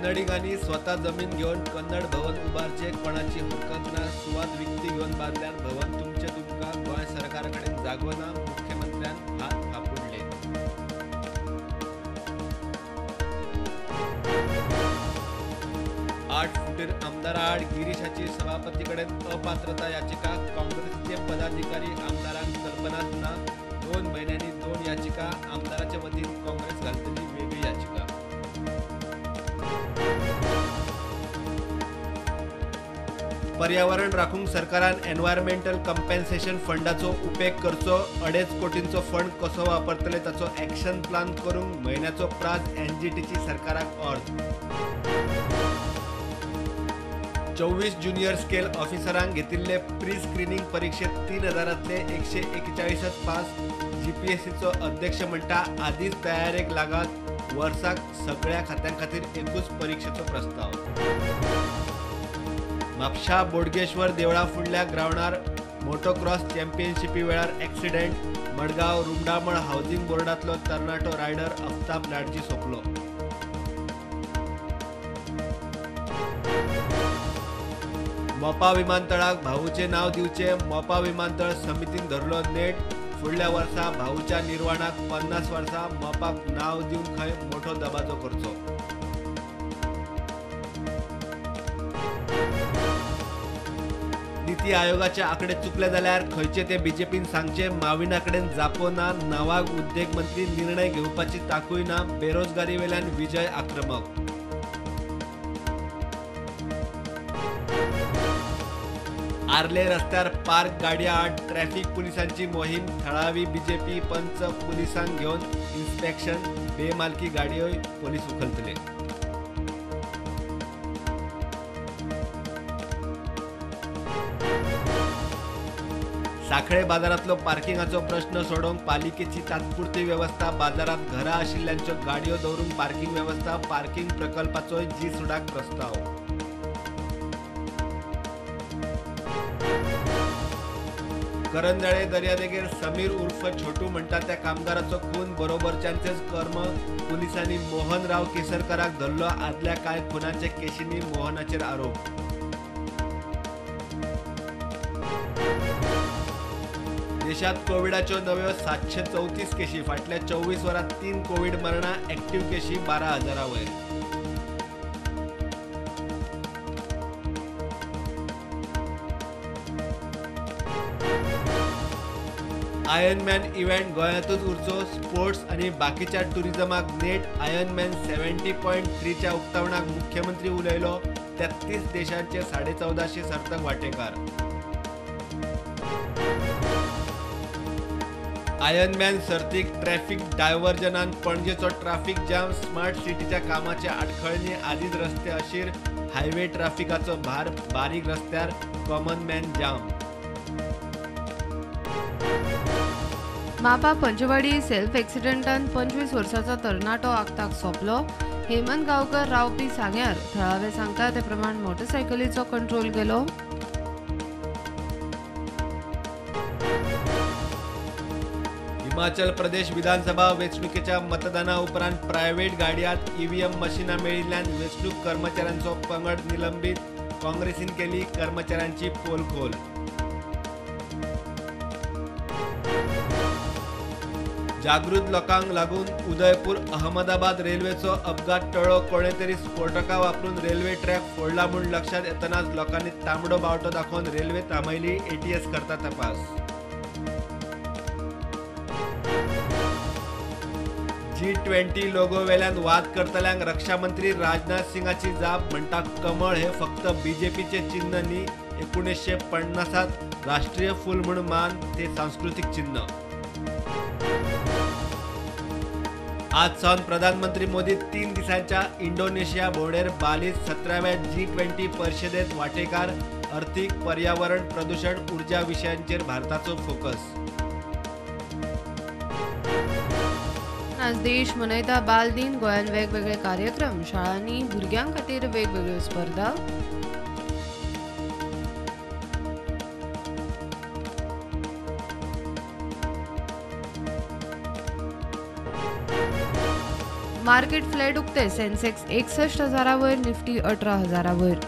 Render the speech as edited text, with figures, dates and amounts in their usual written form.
कन्नडिगांनी स्वतः जमीन घेऊन कन्नड भवन उभारचे कोणाची हरकत ना सुवात विकती घेऊन बांधल्यार भवन तुमचे तुमका गोंय सरकाराकडे जागोना मुख्यमंत्र्यान हात थापुडले. आठ फुटीर आमदारा आड गिरीशाची सभापतीकडे अपात्रता याचिका. काँग्रेसचे पदाधिकारी आमदारांक कल्पनाच ना. 2 महिन्यांनी 2 याचिका. आमदाराच्या वतीन काँग्रेस घालतली वेगळी याचिका. पर्यावरण राखूंक सरकारान एनवायरमेंटल कंपेन्सेशन फंडाचो उपेग करचो. 2.5 कोटींचो फंड कसो वापरतले ताचो एक्शन प्लान करूंक म्हयन्याचो प्राझ. एनजीटीची सरकाराक अर्ज. 24 ज्युनियर स्केल ऑफिसरांक घेतिल्ले प्री स्क्रीनिंग परीक्षेत 3000तले 141 पास. जीपीएससीचो अध्यक्ष म्हणटा आदीच तयारेक लागात. वर्साक सगळ्या खात्यां खातीर एकूच परीक्षेचो प्रस्ताव. म्हापशा बोडगेश्वर देवळा फुडल्या ग्रावंडार मोटोक्रॉस चॅम्पियनशिपी वेळार एक्सिडेंट. मडगांव रुमडामळ हाऊसिंग बोर्डातलो तरणाटो रायडर अफ्ताब लाडजी सोंपलो. मोपा विमानतळाक भाऊचे नाव दिवचे. मोपा विमानतळ समितीन धरलो नेट. फुडल्या वर्सा भाऊच्या निर्वाणाक 50 वर्सां. मोपाक नाव दिवन खंय मोठो दबाजो करचो. नीती आयोगाचे आकडे चुकले जाल्यार खंयचे ते बीजेपीन सांगचे. माविना कडेन जापो ना. नावाक उद्देग मंत्री निर्णय घेवपाची तांकूय ना. बेरोजगारी वेल्यान विजय आक्रमक. आर्ले रस्त्यार पार्क गाडया आड ट्रॅफिक पुलिसांची मोहीम. थळावी बीजेपी पंच पुलिसांक घेवन इन्स्पेक्शन. बेमालकी गाडयोय पोलीस उखलतले. साखळे बाजारातलो पार्किंगाचो प्रश्न सोडोवंक पालिकेची तात्पुरती व्यवस्था. बाजारात घरा आशिल्ल्यांच्यो गाडयो दवरूंक पार्किंग व्यवस्था. पार्किंग प्रकल्पाचोय जी-सुडाक प्रस्ताव. करंजळे दर्यादेगेर समीर उर्फ छोटू म्हणटा त्या कामगाराचो खून बरोबरच्यांचेच कर्म. पुलिसांनी मोहनराव केसरकराक धरलो. आदल्या कांय खुनाचे केशींनी मोहनाचेर आरोप. देशात कोविडाच्यो नव्यो 734 केशी. फाटल्या 24 वरांत 3 कोविड मरणां. एक्टिव्ह केशी 12,000 वयर. आयर्नमॅन इव्हेंट गोंयांतूच उरचो. स्पोर्ट्स आनी बाकीच्या टुरिझमाक नेट. आयर्नमॅन 70.3 च्या उक्तावणाक मुख्यमंत्री उलयलो. 33 देशांचे 1450 सर्तक वांटेकार. आयर्नमॅन सर्तीक ट्रॅफिक डायव्हर्जनान पणजेचो ट्रॅफिक जाम. स्मार्ट सिटीच्या कामाच्या आडखळणी. आदींच रस्ते अशीर. हायवे ट्रॅफिकाचो भार. बारीक रस्त्यार कॉमन मॅन जाम. मापा पंचवाडी सेल्फ एक्सिडेंटान 25 वर्सांचो तरणाटो आगताक सोंपलो. हेमंत गांवकर रावपी सांग्यार. थळावे सांगता ते प्रमाण मोटरसायकलीचो कंट्रोल गेलो. हिमाचल प्रदेश विधानसभा वेंचणुकेच्या मतदाना उपरांत प्रायव्हेट गाडयांत ईव्हीएम मशिनां मेळिल्ल्यान वेंचणूक कर्मचाऱ्यांचो पंगड निलंबीत. काँग्रेसीन केली कर्मचाऱ्यांची पोलखोल. जागृत लोकांक लागून उदयपूर अहमदाबाद रेल्वेचो अपघात टळ्ळो. कोणे तरी स्फोटकां वापरून रेल्वे ट्रॅक फोडला म्हूण लक्षात येतनाच लोकांनी तांबडो बावटो दाखोवन रेल्वे थांबयली. एटीएस करता तपास. G20 लोगो वेल्यान वाद करतल्यांक रक्षा मंत्री राजनाथ सिंगाची जाप. म्हणटा कमळ हे फक्त बीजेपीचे चिन्ह न्ही. 1950त राष्ट्रीय फूल म्हूण मान. ते सांस्कृतिक चिन्ह. आज सावन प्रधानमंत्री मोदी 3 दिसांच्या इंडोनेशिया भोंवडेर. बालीत 17व्या G20 परिशदेत वांटेकार. अर्थीक, पर्यावरण, प्रदूषण, उर्जा विशयांचेर भारताचो फोकस. आज देश मनयता बाल दिन. गोंयांत वेगवेगळे कार्यक्रम. शाळांनी भुरग्यां खातीर वेगवेगळ्यो स्पर्धा. मार्केट फ्लॅट उक्ते सेन्सेक्स 61,000 वयर, निफ्टी 18,000 वयर.